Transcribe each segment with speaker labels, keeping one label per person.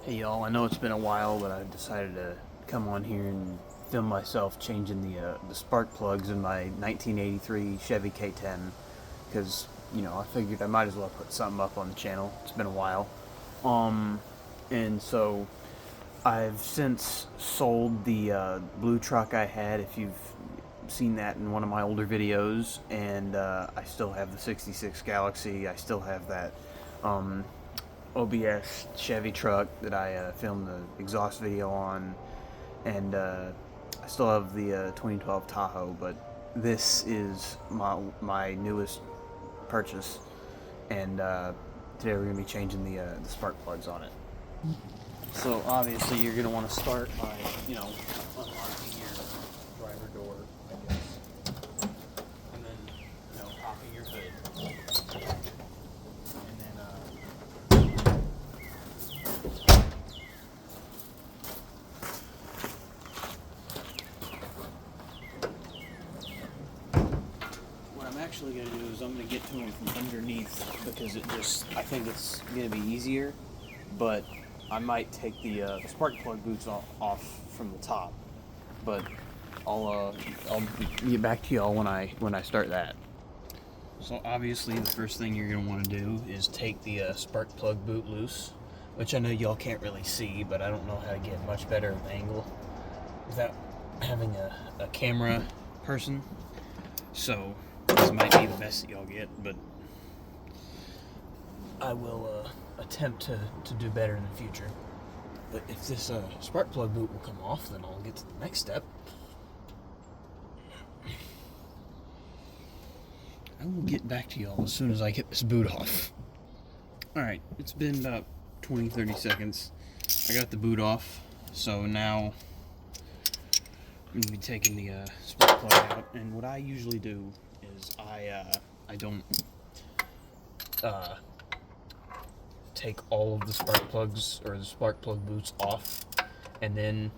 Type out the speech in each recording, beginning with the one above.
Speaker 1: Hey y'all, I know it's been a while, but I decided to come on here and film myself changing the spark plugs in my 1983 Chevy K10 because I figured I might as well put something up on the channel. It's been a while, um, and so I've since sold the blue truck I had. If you've seen that in one of my older videos, and I still have the '66 Galaxy. I still have that. OBS Chevy truck that I filmed the exhaust video on, and I still have the 2012 Tahoe, but this is my newest purchase, and today we're going to be changing the spark plugs on it. So obviously you're going to want to start by, unlocking your driver door, I guess, and then, popping your hood, and then what I'm actually going to do is I'm going to get to them from underneath because I think it's going to be easier, but I might take the spark plug boots off from the top, but I'll get back to y'all when I start that. So obviously the first thing you're going to want to do is take the spark plug boot loose, which I know y'all can't really see, but I don't know how to get much better of an angle without having a camera person. So this might be the best that y'all get, but I will attempt to do better in the future. But if this spark plug boot will come off, then I'll get to the next step. I will get back to y'all as soon as I get this boot off. Alright, it's been about 20-30 seconds. I got the boot off, so now I'm going to be taking the spark plug out. And what I usually do is I don't take all of the spark plugs or the spark plug boots off and then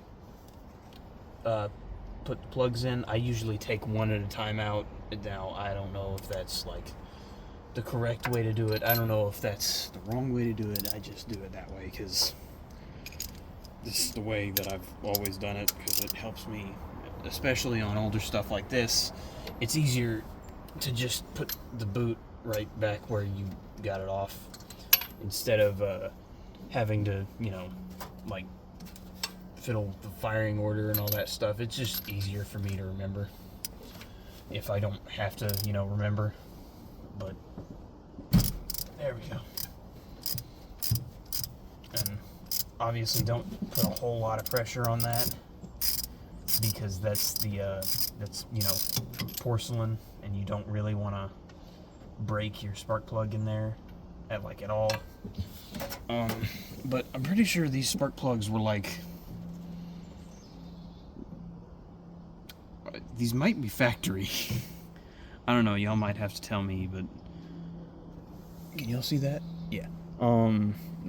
Speaker 1: put the plugs in. I usually take one at a time out. Now I don't know if that's like the correct way to do it. I don't know if that's the wrong way to do it. I just do it that way because this is the way that I've always done it, because it helps me, especially on older stuff like this. It's easier to just put the boot right back where you got it off instead of having to, like fiddle the firing order and all that stuff. It's just easier for me to remember if I don't have to, remember. But there we go. And obviously don't put a whole lot of pressure on that, because that's porcelain, and you don't really want to break your spark plug in there at all. But I'm pretty sure these spark plugs were like, these might be factory. I don't know, y'all might have to tell me, but can y'all see that? Yeah.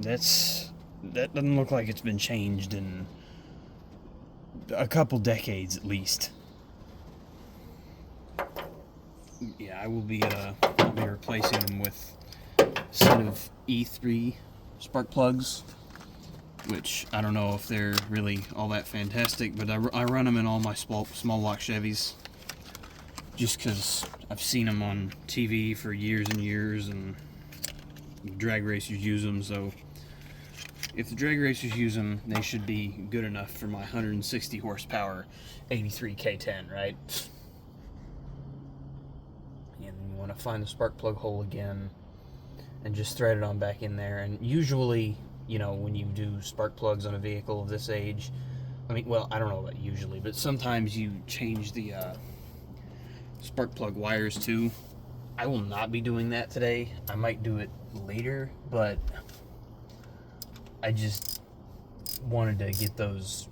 Speaker 1: That doesn't look like it's been changed in a couple decades at least. Yeah, I'll be replacing them with a set of E3 spark plugs, which I don't know if they're really all that fantastic, but I run them in all my small block Chevys just because I've seen them on TV for years and years, and drag racers use them. So if the drag racers use them, they should be good enough for my 160 horsepower 83 K10, right? And you want to find the spark plug hole again and just thread it on back in there. And usually, when you do spark plugs on a vehicle of this age, I don't know about usually, but sometimes you change the spark plug wires too. I will not be doing that today. I might do it later, but I just wanted to get those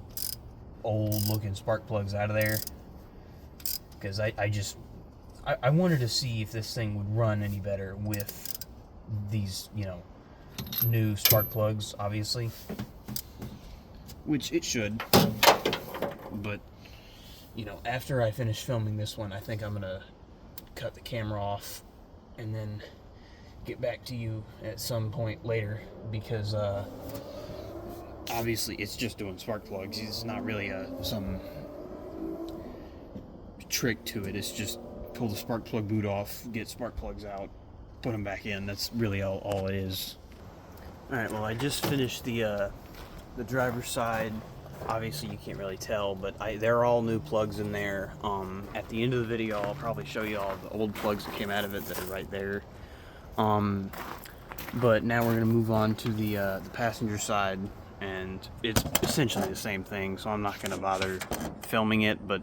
Speaker 1: old looking spark plugs out of there, because I wanted to see if this thing would run any better with these, new spark plugs, obviously, which it should. But after I finish filming this one, I think I'm gonna cut the camera off and then get back to you at some point later, because obviously it's just doing spark plugs. It's not really some trick to it. It's just pull the spark plug boot off, get spark plugs out, put them back in. That's really all it is. Alright, well, I just finished the driver's side. Obviously you can't really tell, but they're all new plugs in there. At the end of the video I'll probably show you all the old plugs that came out of it that are right there. But now we're going to move on to the passenger side, and it's essentially the same thing, so I'm not going to bother filming it, but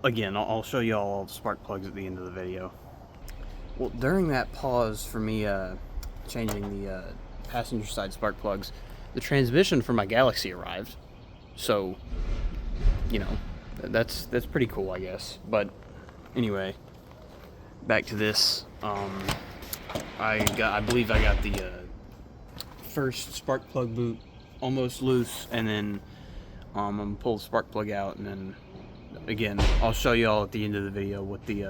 Speaker 1: again, I'll show you all the spark plugs at the end of the video. Well, during that pause for me changing the passenger side spark plugs, the transmission for my Galaxy arrived, so, you know, that's pretty cool, I guess. But anyway, back to this. I believe I got the first spark plug boot almost loose, and then I'm gonna pull the spark plug out, and then again I'll show you all at the end of the video what the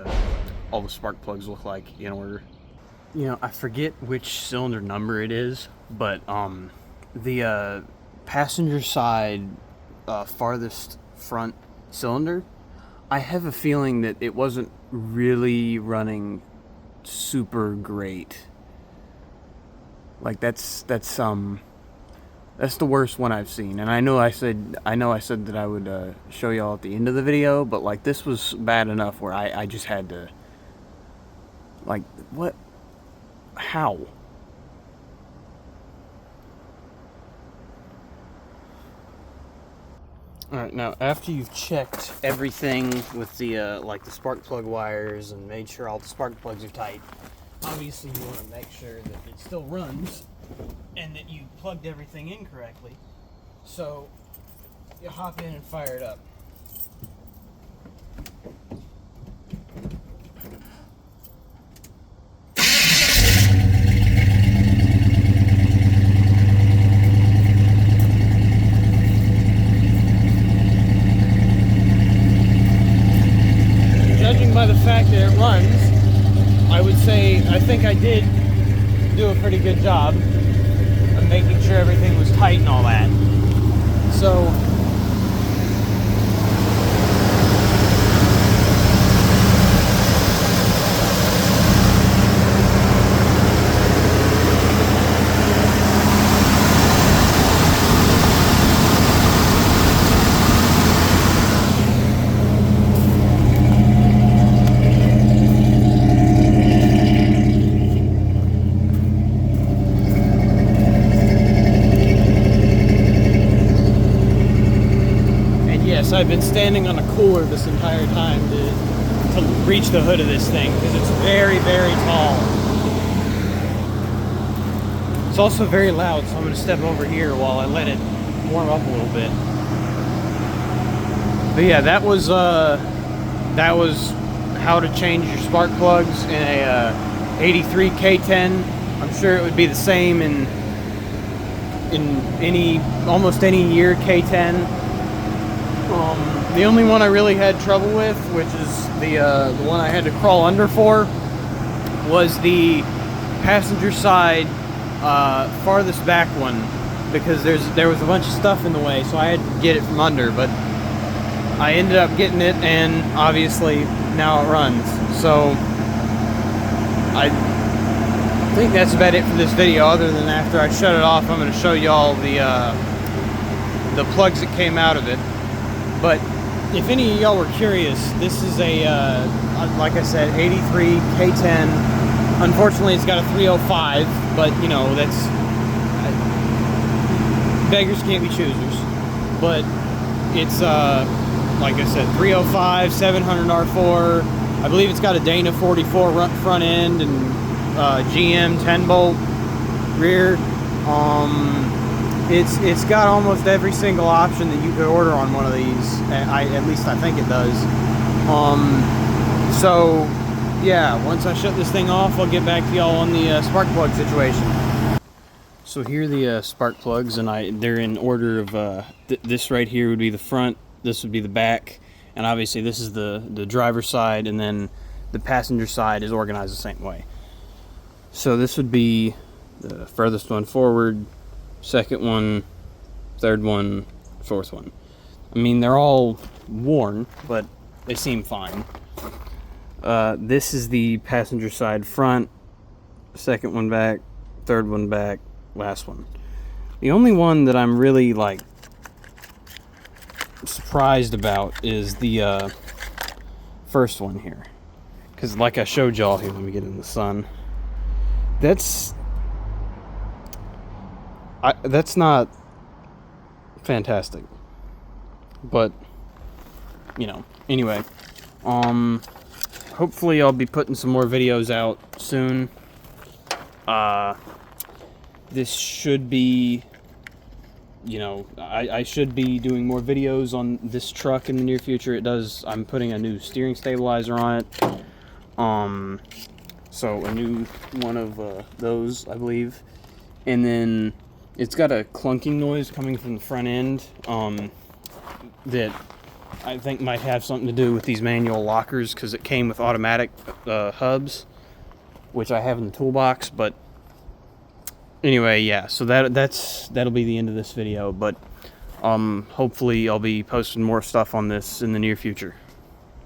Speaker 1: all the spark plugs look like in order. You know, I forget which cylinder number it is, but the passenger side farthest front cylinder, I have a feeling that it wasn't really running super great. Like that's the worst one I've seen, and I know I said that I would show y'all at the end of the video, but like this was bad enough where I just had to, like, what, how? Alright, now after you've checked everything with the like the spark plug wires and made sure all the spark plugs are tight, obviously you want to make sure that it still runs and that you plugged everything in correctly. So you hop in and fire it up. By the fact that it runs, I would say I think I did do a pretty good job of making sure everything was tight and all that. So I've been standing on a cooler this entire time to reach the hood of this thing because it's very, very tall. It's also very loud, so I'm going to step over here while I let it warm up a little bit. But yeah, that was how to change your spark plugs in a 83 K10. I'm sure it would be the same in almost any year K10. The only one I really had trouble with, which is the one I had to crawl under for, was the passenger side farthest back one, because there was a bunch of stuff in the way, so I had to get it from under, but I ended up getting it, and obviously now it runs. So I think that's about it for this video, other than after I shut it off I'm going to show you all the plugs that came out of it. But if any of y'all were curious, this is a, like I said, 83 K10. Unfortunately, it's got a 305, but, you know, that's... beggars can't be choosers. But it's, like I said, 305, 700 R4. I believe it's got a Dana 44 front end and GM 10-bolt rear. It's got almost every single option that you could order on one of these. At least I think it does. So yeah, once I shut this thing off, I'll get back to y'all on the spark plug situation. So here are the spark plugs, and they're in order of this right here would be the front, this would be the back, and obviously this is the driver's side, and then the passenger side is organized the same way. So this would be the furthest one forward, second one third one, fourth one. I mean, they're all worn, but they seem fine. This is the passenger side front, second one back, third one back, last one. The only one that I'm really, like, surprised about is the first one here. Because like I showed y'all here, let me get in the sun. That's not fantastic. But, you know, anyway. Hopefully I'll be putting some more videos out soon. This should be, you know, I should be doing more videos on this truck in the near future. It does, I'm putting a new steering stabilizer on it. So a new one of those, I believe. And then it's got a clunking noise coming from the front end, that I think might have something to do with these manual lockers, because it came with automatic hubs, which I have in the toolbox. But anyway, yeah, so that'll be the end of this video. But hopefully I'll be posting more stuff on this in the near future.